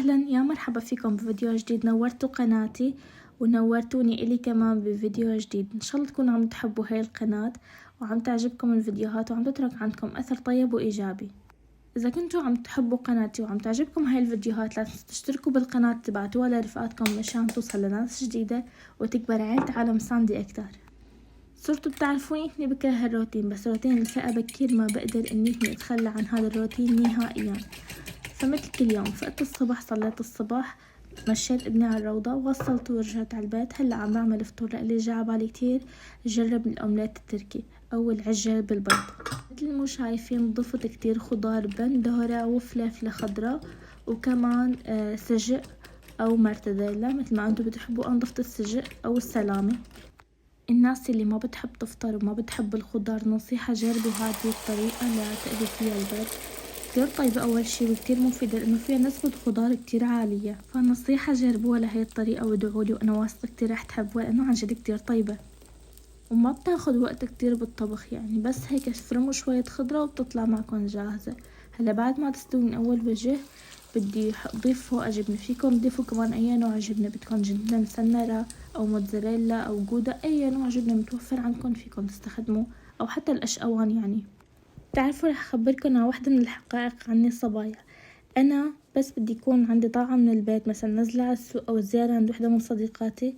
أهلا يا مرحبا فيكم بفيديو جديد. نورتوا قناتي ونورتوني إلي كمان بفيديو جديد. إن شاء الله تكونوا عم تحبوا هاي القناة وعم تعجبكم الفيديوهات وعم تترك عندكم أثر طيب وإيجابي. إذا كنتوا عم تحبوا قناتي وعم تعجبكم هاي الفيديوهات لا تنسوا تشتركوا بالقناة تبعتوها لرفقاتكم مشان توصل لناس جديدة وتكبر عيلة عالم ساندي أكتر. صرتوا بتعرفوني إني بكره هالروتين، بس روتين الكآبة كتير ما بقدر إني أتخلى عن هذا الروتين نهائيا. فمثل كل يوم فقت الصبح صليت الصبح، مشيت ابني على الروضة ووصلته ورجعت على البيت. هلا عم بعمل فطور لإلي جا عبالي كتير جرب الأومليت التركي أو العجة بالبيض. مثل مو شايفين ضفت كتير خضار بندورة وفلفلة خضراء وكمان سجق أو مرتديلا مثل ما انتو بتحبوا. أنا ضفت السجق أو السلامي. الناس اللي ما بتحب تفطر وما بتحب الخضار نصيحة جربوا هذه الطريقة لتقلي فيها البيض. كتير طيبة أول شي وكتير مفيدة لأنه فيها نسبة خضار كتير عالية، فنصيحة جربوها لهي الطريقة وادعولي وأنا واثقة كتير رح تحبوها لأنه عن جد كتير طيبة وما بتاخد وقت كتير بالطبخ. يعني بس هيك تفرموا شوية خضرة وبتطلع معكم جاهزة. هلا بعد ما تستوي من أول وجه بدي أضيف فوقها جبنة. فيكم تضيفوا كمان أي نوع جبنة بدكم، جبنة مسنرة أو موتزاريلا أو جودة، أي نوع جبنة متوفر عندكم فيكم تستخدموه أو حتى الأشقوان. يعني تعرفوا رح أخبركم عن واحدة من الحقائق عني الصبايا. أنا بس بدي يكون عندي طاعة من البيت، مثلا نزلة على السوق أو زيارة عند وحدة من صديقاتي،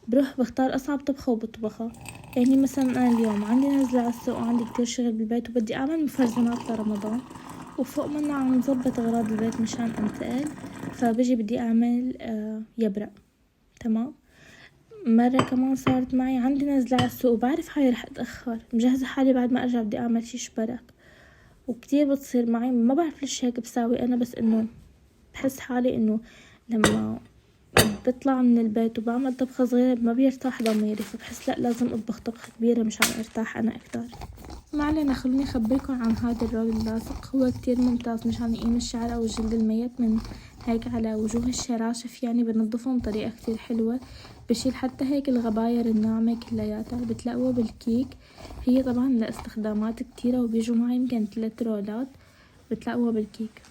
بروح بختار أصعب طبخة وبطبخها. يعني مثلا أنا اليوم عندي نزلة على السوق وعندي كتير شغل بالبيت وبدي أعمل مفرزنات لرمضان وفوق منها عم نظبط أغراض البيت مشان أنتقل، فبجي بدي أعمل يبرق. تمام. مرة كمان صارت معي عندي نزلة على السوق وبعرف حالي رح أتأخر، مجهزة حالي بعد ما أرجع بدي أعمل شي شبرك، وكتير بتصير معي ما بعرف ليش هيك بساوي أنا، بس إنه بحس حالي إنه لما بطلع من البيت وبعمل طبخة صغيرة ما بيرتاح ضميري، فبحس لا لازم أطبخ طبخة كبيرة مشان أرتاح أنا أكتر. ما علينا، خلوني أخبركم عن هذا الرول اللاصق. هو كتير ممتاز مشان يقيم الشعر أو الجلد الميت من هيك على وجوه الشراشف، يعني بنظفهم بطريقة كتير حلوة، بشيل حتى هيك الغباير الناعمة كلياتها. بتلاقوها بالكيك، هي طبعا لاستخدامات كتيرة وبيجوا معي يمكن 3 رولات بتلاقوها بالكيك.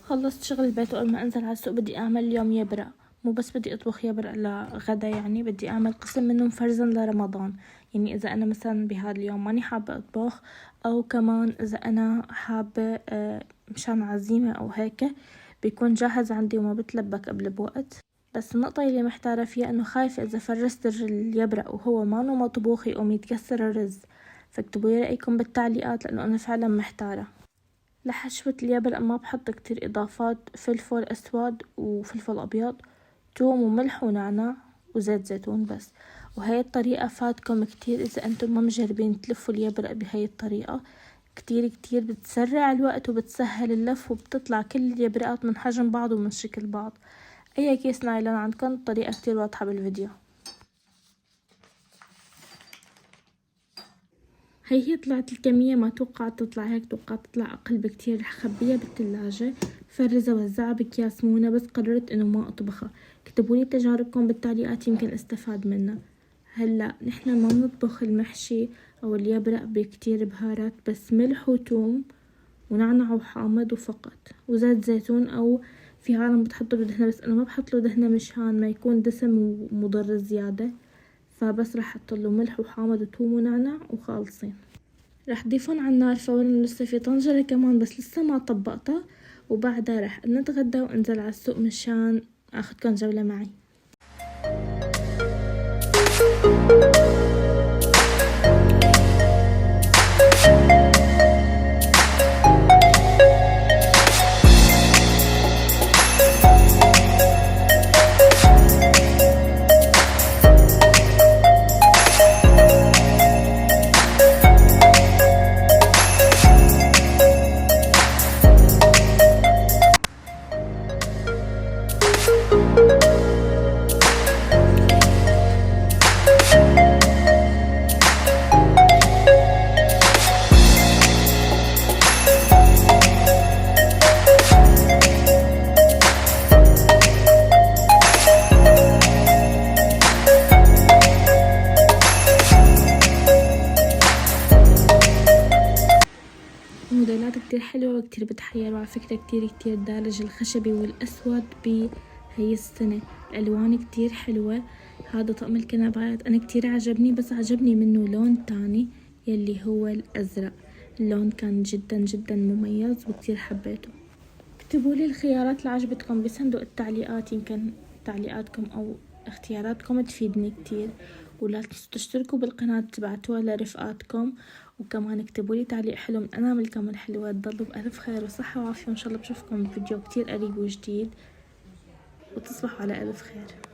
خلصت شغل البيت وقبل ما انزل على السوق بدي اعمل اليوم يبرق. مو بس بدي اطبخ يبرق لغدا، يعني بدي اعمل قسم منه مفرزن لرمضان. يعني اذا انا مثلا بهذا اليوم ماني حابة اطبخ، او كمان اذا انا حابة مشان عزيمة او هيك بيكون جاهز عندي وما بتلبك قبل بوقت. بس النقطة اللي محتارة فيها انه خايفة اذا فرزت اليبرق وهو مانو مطبوخ يقوم يتكسر الرز. فاكتبوا لي رأيكم بالتعليقات لانه انا فعلا محتارة. لحشوة اليبرق ما بحط كتير إضافات، فلفل أسود وفلفل أبيض، توم وملح ونعناع وزيت زيتون بس. وهي الطريقة فاتكم كتير إذا أنتم ما مجربين تلفوا اليبرق بهاي الطريقة. كتير كتير بتسرع الوقت وبتسهل اللف وبتطلع كل اليبرقات من حجم بعض ومن شكل بعض. أي كيس نايلون عندكم الطريقة كتير واضحة بالفيديو. هي طلعت الكمية ما توقعت تطلع هيك، توقعت تطلع أقل بكتير. رح خبيها بالثلاجة فرزها وزعها بأكياس مونة، بس قررت إنه ما أطبخها. اكتبولي تجاربكم بالتعليقات يمكن استفاد منها. هلا نحنا ما بنطبخ المحشي أو اليبرق بكتير بهارات، بس ملح وتوم ونعنع وحامض وفقط وزيت زيتون، أو في عالم بتحطوا له دهنة بس أنا ما بحط له دهنة مشان ما يكون دسم ومضر زيادة، فبس رح احط له ملح وحامض وثوم ونعناع وخالصين. راح تضيفون على النار فورا. لسه في طنجرة كمان بس لسه ما طبقتها، وبعدها راح نتغدى وانزل على السوق مشان اخدكم جولة معي. موديلات كتير حلوة وكتير بتحير، وعلى فكرة كتير دارج الخشبي والأسود بهي السنة. الألوان كتير حلوة. هذا طقم الكنبايات أنا كتير عجبني، بس عجبني منه لون تاني يلي هو الأزرق. اللون كان جدا مميز وكتير حبيته. اكتبولي الخيارات اللي عجبتكم بصندوق التعليقات، يمكن تعليقاتكم أو اختياراتكم تفيدني كتير. ولا تنسوا تشتركوا بالقناة تبعتوها لرفقاتكم، وكمان اكتبولي تعليق حلو من أناملكم الحلوة. تضلوا بألف خير وصحة وعافية، وإن شاء الله بشوفكم بفيديو كتير قريب وجديد، وتصبحوا على ألف خير.